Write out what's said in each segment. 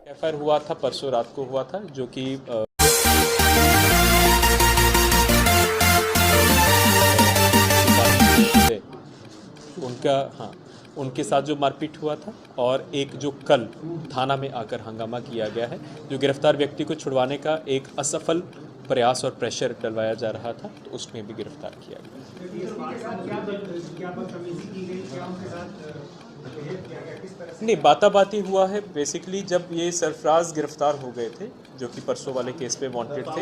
FIR हुआ था, परसों रात को हुआ था, जो कि उनका हाँ उनके साथ जो मारपीट हुआ था, और एक जो कल थाना में आकर हंगामा किया गया है, जो गिरफ्तार व्यक्ति को छुड़वाने का एक असफल प्रयास और प्रेशर डलवाया जा रहा था, तो उसमें भी गिरफ्तार किया गया। नहीं, बाताबाती हुआ है। बेसिकली जब ये सरफराज गिरफ्तार हो गए थे, जो कि परसों वाले केस पे वांटेड थे,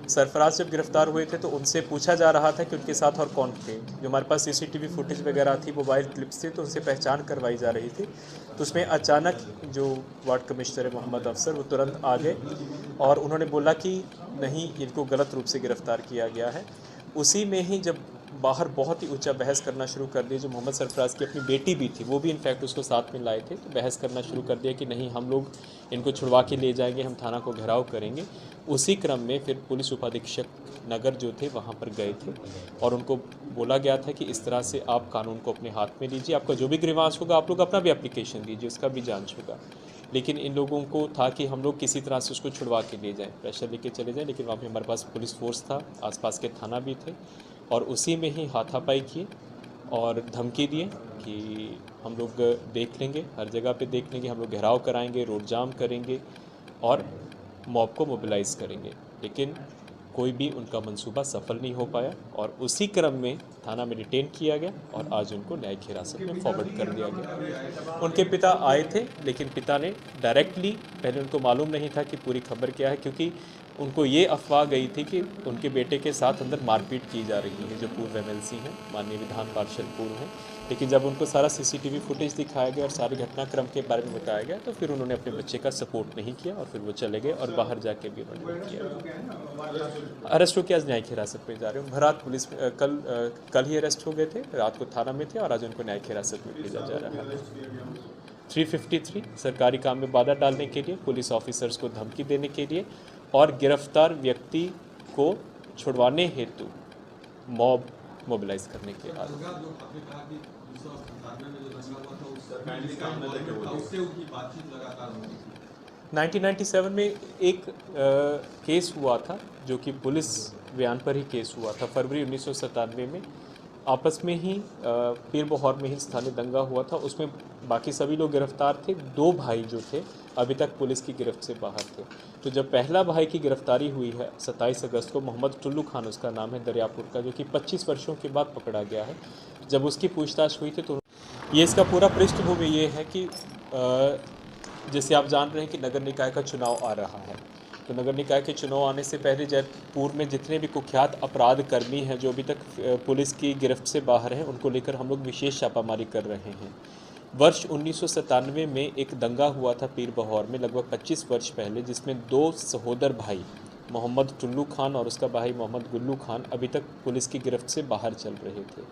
सरफराज जब गिरफ्तार हुए थे तो उनसे पूछा जा रहा था कि उनके साथ और कौन थे। जो हमारे पास सीसीटीवी फुटेज वगैरह थी, मोबाइल क्लिप्स थे, तो उनसे पहचान करवाई जा रही थी। तो उसमें अचानक जो वार्ड कमिश्नर है मोहम्मद अफसर, वो तुरंत आ गए और उन्होंने बोला कि नहीं, इनको गलत रूप से गिरफ्तार किया गया है। उसी में ही जब बाहर बहुत ही ऊंचा बहस करना शुरू कर दिया, जो मोहम्मद सरफराज की अपनी बेटी भी थी, वो भी इनफैक्ट उसको साथ में लाए थे, तो बहस करना शुरू कर दिया कि नहीं, हम लोग इनको छुड़वा के ले जाएंगे, हम थाना को घेराव करेंगे। उसी क्रम में फिर पुलिस उपाधीक्षक नगर जो थे वहाँ पर गए थे और उनको बोला गया था कि इस तरह से आप कानून को अपने हाथ में लीजिए, आपका जो भी ग्रीवांस होगा आप लोग अपना भी एप्लीकेशन दीजिए, उसका भी जांच होगा। लेकिन इन लोगों को था कि हम लोग किसी तरह से उसको छुड़वा के ले जाएं, प्रेशर लेके चले जाएं, लेकिन वहाँ पे हमारे पास पुलिस फोर्स था, आसपास के थाना भी थे, और उसी में ही हाथापाई किए और धमकी दिए कि हम लोग देख लेंगे, हर जगह पे देख लेंगे, हम लोग घेराव कराएंगे, रोड जाम करेंगे और मॉब को मोबिलाइज़ करेंगे। लेकिन कोई भी उनका मंसूबा सफल नहीं हो पाया और उसी क्रम में थाना में डिटेन किया गया और आज उनको न्यायिक हिरासत में फॉरवर्ड कर दिया गया। उनके पिता आए थे, लेकिन पिता ने डायरेक्टली, पहले उनको मालूम नहीं था कि पूरी खबर क्या है, क्योंकि उनको ये अफवाह गई थी कि उनके बेटे के साथ अंदर मारपीट की जा रही है, जो पूर्व एमएलसी हैं, माननीय विधान पार्षद पूर्व हैं। लेकिन जब उनको सारा सीसीटीवी फुटेज दिखाया गया और सारे घटनाक्रम के बारे में बताया गया, तो फिर उन्होंने अपने बच्चे का सपोर्ट नहीं किया और फिर वो चले गए और बाहर जाके भी उन्होंने किया। अरेस्ट होकर आज न्यायिक हिरासत में जा रहे हैं। भरात पुलिस कल ही अरेस्ट हो गए थे, रात को थाना में थे और आज उनको न्यायिक हिरासत में भेजा जा रहा है। 353 सरकारी काम में बाधा डालने के लिए, पुलिस ऑफिसर्स को धमकी देने के लिए और गिरफ्तार व्यक्ति को छुड़वाने हेतु मॉब मोबिलाइज करने के बाद। 1997 में एक केस हुआ था, जो कि पुलिस बयान पर ही केस हुआ था। फरवरी 1997 में आपस में ही पीर बहौर में ही स्थानीय दंगा हुआ था। उसमें बाकी सभी लोग गिरफ्तार थे, 2 भाई जो थे अभी तक पुलिस की गिरफ्त से बाहर थे। तो जब पहला भाई की गिरफ्तारी हुई है 27 अगस्त को, मोहम्मद टुल्लू खान उसका नाम है, दरियापुर का, जो कि 25 वर्षों के बाद पकड़ा गया है। जब उसकी पूछताछ हुई थी तो ये इसका पूरा पृष्ठभूमि ये है कि जैसे आप जान रहे हैं कि नगर निकाय का चुनाव आ रहा है, तो नगर निकाय के चुनाव आने से पहले जयपुर में जितने भी कुख्यात अपराध कर्मी हैं जो अभी तक पुलिस की गिरफ्त से बाहर हैं, उनको लेकर हम लोग विशेष छापामारी कर रहे हैं। वर्ष 1997 में एक दंगा हुआ था पीर बहौर में, लगभग 25 वर्ष पहले, जिसमें 2 सहोदर भाई, मोहम्मद टुल्लू खान और उसका भाई मोहम्मद गुल्लू खान, अभी तक पुलिस की गिरफ्त से बाहर चल रहे थे।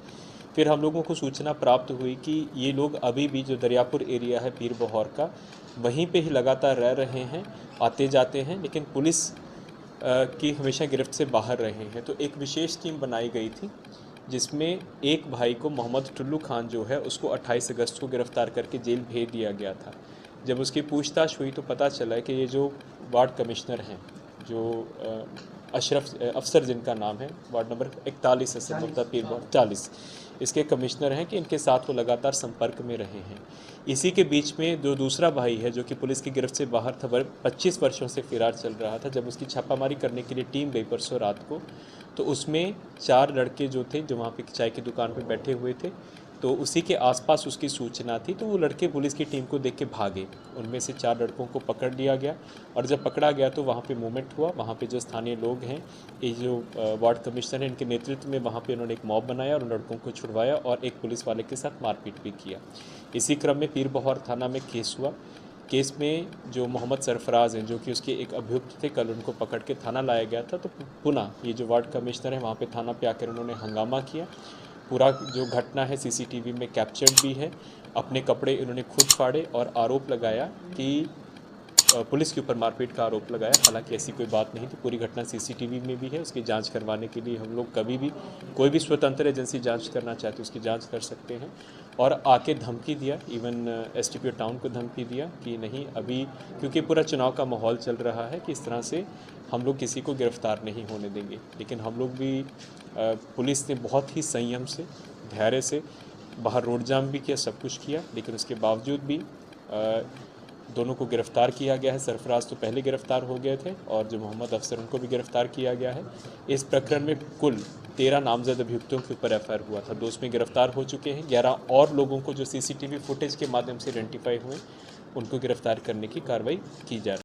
फिर हम लोगों को सूचना प्राप्त हुई कि ये लोग अभी भी, जो दरियापुर एरिया है पीर बहौर का, वहीं पे ही लगातार रह रहे हैं, आते जाते हैं, लेकिन पुलिस की हमेशा गिरफ्त से बाहर रहे हैं। तो एक विशेष टीम बनाई गई थी, जिसमें एक भाई को, मोहम्मद टुल्लू खान जो है, उसको 28 अगस्त को गिरफ्तार करके जेल भेज दिया गया था। जब उसकी पूछताछ हुई तो पता चला कि ये जो वार्ड कमिश्नर हैं, जो अशरफ अफसर जिनका नाम है, वार्ड नंबर 41 है संभवतः, पीर बहौर 40, इसके कमिश्नर हैं, कि इनके साथ वो लगातार संपर्क में रहे हैं। इसी के बीच में जो दूसरा भाई है, जो कि पुलिस की गिरफ्त से बाहर था, 25 वर्षों से फरार चल रहा था, जब उसकी छापामारी करने के लिए टीम गई परसों रात को, तो उसमें 4 लड़के जो थे, जो वहाँ पे चाय की दुकान पे बैठे हुए थे, तो उसी के आसपास उसकी सूचना थी, तो वो लड़के पुलिस की टीम को देख के भागे। उनमें से 4 लड़कों को पकड़ लिया गया और जब पकड़ा गया तो वहाँ पे मूवमेंट हुआ। वहाँ पे जो स्थानीय लोग हैं, ये जो वार्ड कमिश्नर हैं, इनके नेतृत्व में वहाँ पे उन्होंने एक मॉब बनाया और उन लड़कों को छुड़वाया और एक पुलिस वाले के साथ मारपीट भी किया। इसी क्रम में पीर बहौर थाना में केस हुआ। केस में जो मोहम्मद सरफराज हैं, जो कि उसके एक अभियुक्त थे, कल उनको पकड़ के थाना लाया गया था। तो पुनः ये जो वार्ड कमिश्नर है, वहाँ पे थाना पे आकर उन्होंने हंगामा किया। पूरा जो घटना है सीसीटीवी में कैप्चर्ड भी है। अपने कपड़े इन्होंने खुद फाड़े और आरोप लगाया कि पुलिस के ऊपर मारपीट का आरोप लगाया। हालांकि ऐसी कोई बात नहीं थी, पूरी घटना सीसीटीवी में भी है। उसकी जांच करवाने के लिए हम लोग कभी भी, कोई भी स्वतंत्र एजेंसी जांच करना चाहते उसकी जांच कर सकते हैं। और आके धमकी दिया, इवन एसटीपीओ टाउन को धमकी दिया कि नहीं अभी, क्योंकि पूरा चुनाव का माहौल चल रहा है कि इस तरह से हम लोग किसी को गिरफ्तार नहीं होने देंगे। लेकिन हम लोग भी पुलिस ने बहुत ही संयम से, धैर्य से बाहर रोड जाम भी किया, सब कुछ किया, लेकिन उसके बावजूद भी दोनों को गिरफ़्तार किया गया है। सरफराज तो पहले गिरफ़्तार हो गए थे और जो मोहम्मद अफसर उनको भी गिरफ़्तार किया गया है। इस प्रकरण में कुल 13 नामजद अभियुक्तों के ऊपर एफआईआर हुआ था, 2 उसमें गिरफ़्तार हो चुके हैं। 11 और लोगों को जो सीसीटीवी फुटेज के माध्यम से आइडेंटिफाई हुए, उनको गिरफ़्तार करने की कार्रवाई की जा रही है।